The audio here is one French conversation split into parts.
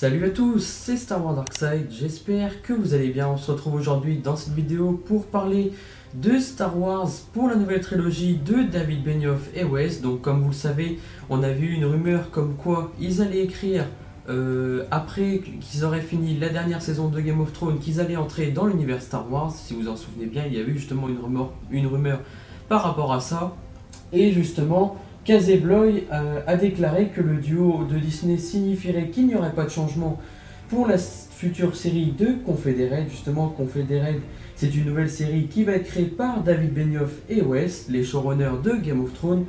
Salut à tous, c'est Star Wars Darkside, j'espère que vous allez bien. On se retrouve aujourd'hui dans cette vidéo pour parler de Star Wars pour la nouvelle trilogie de David Benioff et Weiss. Donc comme vous le savez, on a vu une rumeur comme quoi ils allaient écrire, après qu'ils auraient fini la dernière saison de Game of Thrones, qu'ils allaient entrer dans l'univers Star Wars. Si vous en souvenez bien, il y a eu justement une rumeur par rapport à ça. Et justement, Casey Bloy a déclaré que le duo de Disney signifierait qu'il n'y aurait pas de changement pour la future série de Confederate. Justement, Confederate, c'est une nouvelle série qui va être créée par David Benioff et Weiss, les showrunners de Game of Thrones.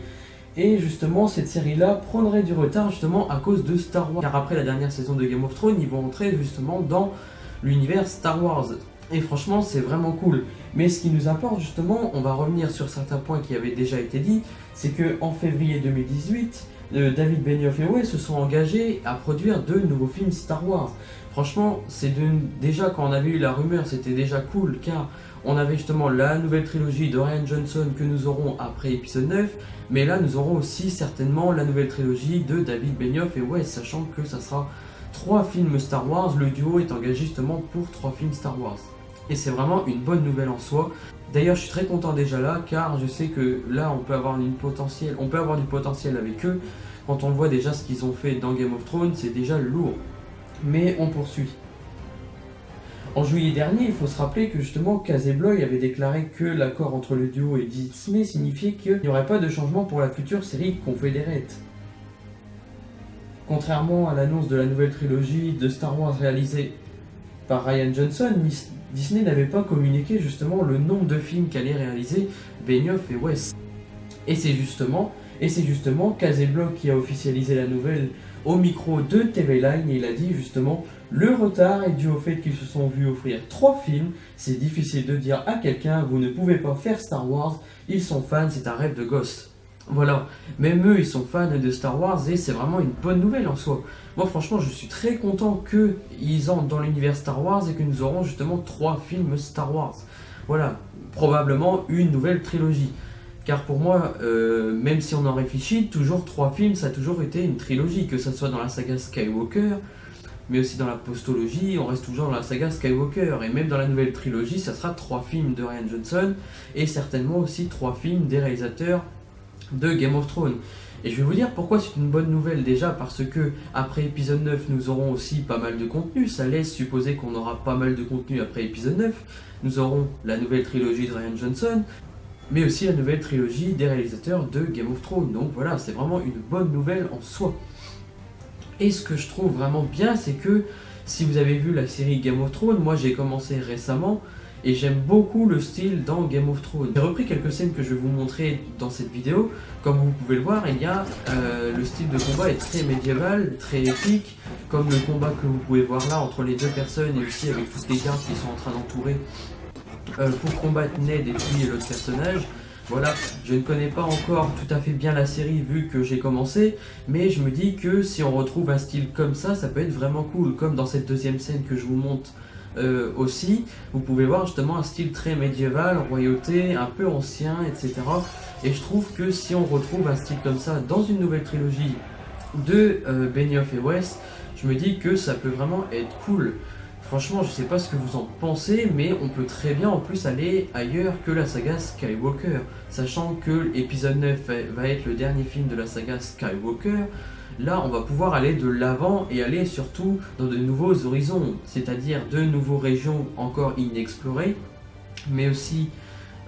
Et justement, cette série-là prendrait du retard justement à cause de Star Wars. Car après la dernière saison de Game of Thrones, ils vont entrer justement dans l'univers Star Wars. Et franchement, c'est vraiment cool. Mais ce qui nous importe justement, on va revenir sur certains points qui avaient déjà été dits, c'est qu'en février 2018, David Benioff et Weiss se sont engagés à produire de nouveaux films Star Wars. Franchement, déjà quand on avait eu la rumeur, c'était déjà cool, car on avait justement la nouvelle trilogie de Rian Johnson que nous aurons après épisode 9, mais là nous aurons aussi certainement la nouvelle trilogie de David Benioff et Weiss, sachant que ça sera 3 films Star Wars. Le duo est engagé justement pour 3 films Star Wars. Et c'est vraiment une bonne nouvelle en soi. D'ailleurs, je suis très content déjà là, car je sais que là, on peut avoir du potentiel avec eux. Quand on voit déjà ce qu'ils ont fait dans Game of Thrones, c'est déjà lourd. Mais on poursuit. En juillet dernier, il faut se rappeler que justement, Casey Bloy avait déclaré que l'accord entre le duo et Disney signifiait qu'il n'y aurait pas de changement pour la future série Confederate. Contrairement à l'annonce de la nouvelle trilogie de Star Wars réalisée par Rian Johnson, Disney n'avait pas communiqué justement le nombre de films qu'allaient réaliser Benioff et Weiss. Et c'est justement Casey Bloy qui a officialisé la nouvelle au micro de TV Line, et il a dit justement: le retard est dû au fait qu'ils se sont vus offrir 3 films. C'est difficile de dire à quelqu'un vous ne pouvez pas faire Star Wars, ils sont fans, c'est un rêve de gosse. Voilà, même eux ils sont fans de Star Wars et c'est vraiment une bonne nouvelle en soi. Moi franchement je suis très content qu'ils entrent dans l'univers Star Wars et que nous aurons justement 3 films Star Wars. Voilà, probablement une nouvelle trilogie. Car pour moi, même si on en réfléchit, toujours 3 films ça a toujours été une trilogie, que ce soit dans la saga Skywalker, mais aussi dans la postologie, on reste toujours dans la saga Skywalker. Et même dans la nouvelle trilogie, ça sera 3 films de Rian Johnson et certainement aussi 3 films des réalisateurs de Game of Thrones. Et je vais vous dire pourquoi c'est une bonne nouvelle. Déjà parce que après épisode 9 nous aurons aussi pas mal de contenu. Ça laisse supposer qu'on aura pas mal de contenu après épisode 9. Nous aurons la nouvelle trilogie de Rian Johnson, mais aussi la nouvelle trilogie des réalisateurs de Game of Thrones. Donc voilà, c'est vraiment une bonne nouvelle en soi. Et ce que je trouve vraiment bien, c'est que si vous avez vu la série Game of Thrones, moi j'ai commencé récemment et j'aime beaucoup le style dans Game of Thrones. J'ai repris quelques scènes que je vais vous montrer dans cette vidéo. Comme vous pouvez le voir, le style de combat est très médiéval, très épique, comme le combat que vous pouvez voir là entre les 2 personnes et aussi avec toutes les gardes qui sont en train d'entourer pour combattre Ned et puis l'autre personnage. Voilà, je ne connais pas encore tout à fait bien la série vu que j'ai commencé, mais je me dis que si on retrouve un style comme ça peut être vraiment cool, comme dans cette deuxième scène que je vous montre. Aussi, vous pouvez voir justement un style très médiéval, royauté, un peu ancien, etc. Et je trouve que si on retrouve un style comme ça dans une nouvelle trilogie de Benioff et Weiss, je me dis que ça peut vraiment être cool. Franchement, je sais pas ce que vous en pensez, mais on peut très bien en plus aller ailleurs que la saga Skywalker. Sachant que l'épisode 9 va être le dernier film de la saga Skywalker, là on va pouvoir aller de l'avant et aller surtout dans de nouveaux horizons, c'est-à-dire de nouvelles régions encore inexplorées, mais aussi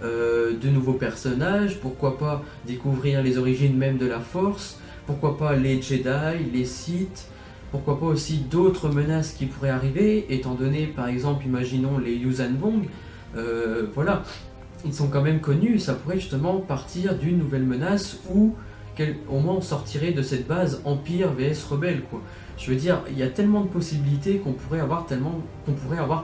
de nouveaux personnages. Pourquoi pas découvrir les origines même de la Force, pourquoi pas les Jedi, les Sith, pourquoi pas aussi d'autres menaces qui pourraient arriver, étant donné par exemple, imaginons les Yuuzhan Vong, voilà, ils sont quand même connus, ça pourrait justement partir d'une nouvelle menace où au moins on sortirait de cette base Empire vs Rebelle quoi. Je veux dire, il y a tellement de possibilités qu'on pourrait avoir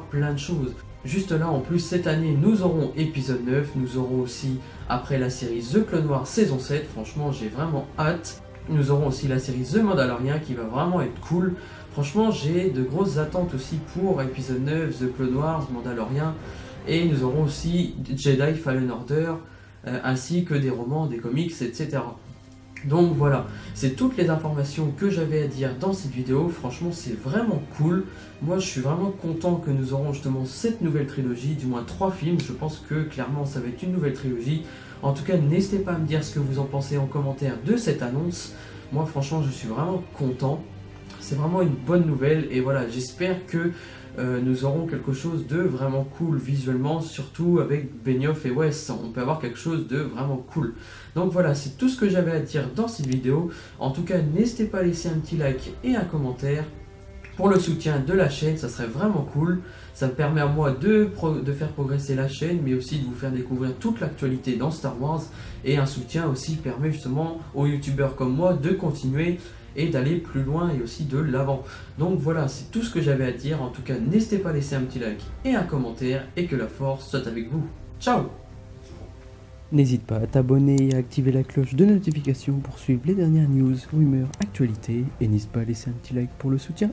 plein de choses. Juste là en plus cette année nous aurons épisode 9, nous aurons aussi après la série The Clone Wars saison 7, franchement j'ai vraiment hâte. Nous aurons aussi la série The Mandalorian qui va vraiment être cool. Franchement j'ai de grosses attentes aussi pour épisode 9, The Clone Wars, Mandalorian. Et nous aurons aussi Jedi Fallen Order, ainsi que des romans, des comics, etc. Donc voilà, c'est toutes les informations que j'avais à dire dans cette vidéo. Franchement, c'est vraiment cool. Moi, je suis vraiment content que nous aurons justement cette nouvelle trilogie, du moins 3 films. Je pense que clairement, ça va être une nouvelle trilogie. En tout cas, n'hésitez pas à me dire ce que vous en pensez en commentaire de cette annonce. Moi, franchement, je suis vraiment content. C'est vraiment une bonne nouvelle et voilà, j'espère que nous aurons quelque chose de vraiment cool visuellement, surtout avec Benioff et Weiss. On peut avoir quelque chose de vraiment cool. Donc voilà, c'est tout ce que j'avais à dire dans cette vidéo. En tout cas, n'hésitez pas à laisser un petit like et un commentaire pour le soutien de la chaîne, ça serait vraiment cool. Ça me permet à moi de faire progresser la chaîne, mais aussi de vous faire découvrir toute l'actualité dans Star Wars. Et un soutien aussi permet justement aux youtubeurs comme moi de continuer et d'aller plus loin et aussi de l'avant. Donc voilà, c'est tout ce que j'avais à dire. En tout cas, n'hésitez pas à laisser un petit like et un commentaire et que la force soit avec vous. Ciao! N'hésite pas à t'abonner et à activer la cloche de notification pour suivre les dernières news, rumeurs, actualités et n'hésite pas à laisser un petit like pour le soutien.